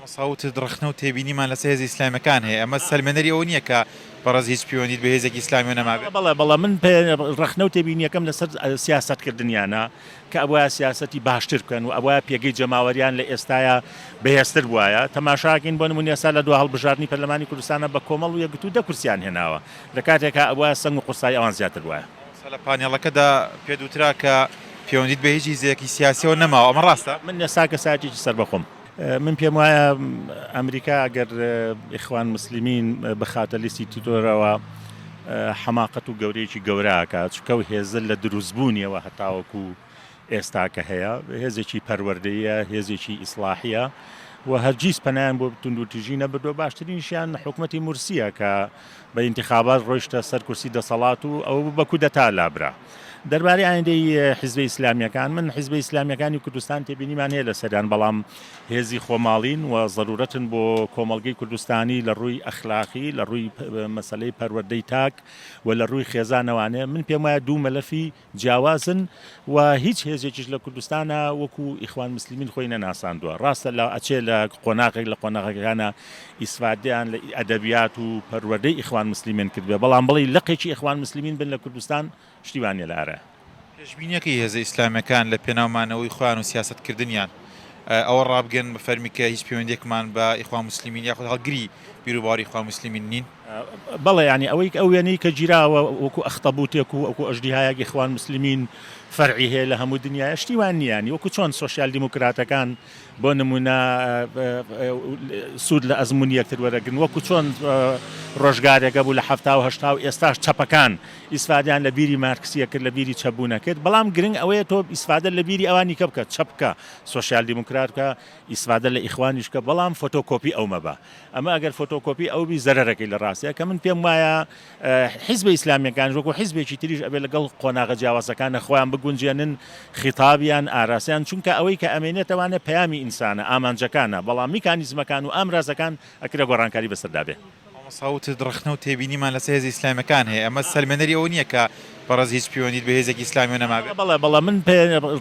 ساوت درخنە و تێبینیمان لەسەر هێزی ئیسلامیەکان هەیە ئەمە سەلمێنەری ئەوە نییە کە بەڕێز هیچ پەیوەندیت بە هێزێکی ئیسلامی نەمابێت. بەڵێ من ڕخنە و تێبینیەکەم لەسەر سیاسەتکردنیانە کە ئەوە سیاسەتی باشتر بکەن و ئەوە پێگەی جەماوەریان لە ئێستاە بەهێزتر وایە تەماشاکەین بۆ نمونە ئێستا لە دو هەڵبژاردننی پەرلەمانی کوردستانە بە کۆمەڵ و یەکگرتو دە کورسیان هێناوە لە کاتێکە ئەوە سنگ و قورسای ئەوان زیاتر وایە. لە پانێڵەکەدا پێدوترا کە پەیوەندیت بە هیچ هێزێکی سیاسیەوە نەماوە ئەمە ڕاستە؟ من ئێستا کە ساعتێکی سەر بەخۆم. من پێم وایە ئەمریکا ئەگەر ئیخوان مسلمین بخاتە لیستی تۆرەوە حەماقەت و گەورەیەکی گەوراکات چکە و هێزل لە دروستبوونیەوە هەتاوەکو ئێستاکە هەیە هێزێکی پەروەردەیە هێزێکی ئیسلاحیە و هەرگیز پەنایان بۆ توندوتیژی نەبردووە باشترینشیان حکوومەتی مورسیە کە بە ئینتیخابات ڕۆیشتە سەر کورسی دەسەڵات و ئەو بە کودەتا لابرا. دەربارەی ئایندەی حیزبی ئیسلامیەکان من حیزبی ئیسلامیەکانی کوردستان تێبینیمان هەیە لە سەریان بەڵام هێزی خۆماڵین و ضرورەتن بۆ کۆمەڵگەی کوردستانی لە ڕووی ئەخلاقی لە ڕووی مەسەلەی پەروەردەی تاک و لە ڕووی خێزانەوانەیە من پێم وایە دوو مەلەفی جیاوازن و هیچ هێزێکیش لە کوردستانە وەکو ئیخوان مسلمین خۆی نەناساندووە ڕاستە لە ئەچێ لە قۆناغێک لە قۆناغەکانە ئیسفادیان لە ئەدەبیات و پەروەردەی ئیخوان مسلمین کردبێ بەڵام بڵی لەقێکی ئیخوان مسلمین بن لە کوردستان شتیوانە لارە. پێشبینیەکەی هێزە ئیسلامیەکان لە پێناومانەوەی خوان و سیاسەتکردنیان ئەوە ڕابگەن بە فەرمیکە هیچ پەیوەندێکمان بە ئیخوان مسلمین یاخود هەڵگری بیرروباری ئیخوان مسلمین نین. بەڵێ ینی ئەوەی ئەو وێنەی کە گیراوە وەکو ئەختەبوتێک و ئەوکو ئەژدیهایەکی ئیخوان مسلمین فەرعی هەیە لە هەموو دنیای شتیوان نیانی وەکو چۆن سۆشیال دیموکراتەکان بۆ نمونە سوود لە ئەزمموی یەکتر وەرەگرن وەکو چۆن ڕۆژگارێکە بوو لە هەفتا و هەشتا و ئێستاش چەپەکان ئیسفادیان لە بیری مارکسیە کرد لە بیری چەبوونە کرد بەڵام گرنگ ئەوەیە تۆ ئیسفادە لە بیری ئەوانی کە بکە چەپکە سۆشیال دیموکراتکە ئیسفادە لە ئیخوانیشکە بەڵام فۆتۆکۆپی ئەو مەبە ئەمە ئەگەر فۆتۆکۆپی ئەو بی زەرەرەکەی لە ڕاستەیە کە من پێم وایە حیزبی ئیسلامیەکان وەکو حیزبێکی تریش ئەبێ لەگەڵ قۆناغە جیاوازەکانە خۆیان بگونجێنن خیتابیان ئاراسیان چونکە ئەوەی کە ئەمێنێتەوانە پەیامی ئینسانە ئامانجەکانە بەڵام میکانیزمەکان و ئامرازەکان ئەکرێ گۆڕانکاری بەسەردابێ. ساوت درخنە و تێبینیمان لەسەر هێزی ئیسلامیەکان هەیە ئەمە سەلمێنەری ئەوە نییە کە بەڕێز هیچ پەیوەندیت بە هێزێکی ئیسلامی نەمابێت. بەڵێ من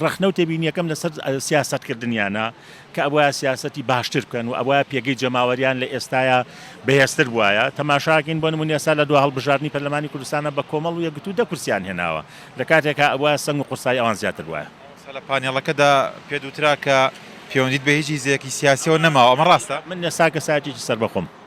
ڕخنە و تێبینیەکەم لەسەر سیاسەتکردنیانە کە ئەوە سیاسەتی باشتر بکەن و ئەوە پێگەی جەماوەریان لە ئێستاە بەهێزتر وایە تەماشاکەین بۆ نمونە ئێستا لە دو هەڵبژاردننی پەرلەمانی کوردستانە بە کۆمەڵ و یەکگرتو دە کورسیان هێناوە لە کاتێکە ئەوە سنگ و قورسای ئەوان زیاتر وایە. لە پانێڵەکەدا پێدوترا کە پەیوەندیت بە هیچ هێزێکی سیاسیەوە نەماوە ئەمە ڕاستە؟ من ئێستا کە ساعتێکی سەر بەخۆم.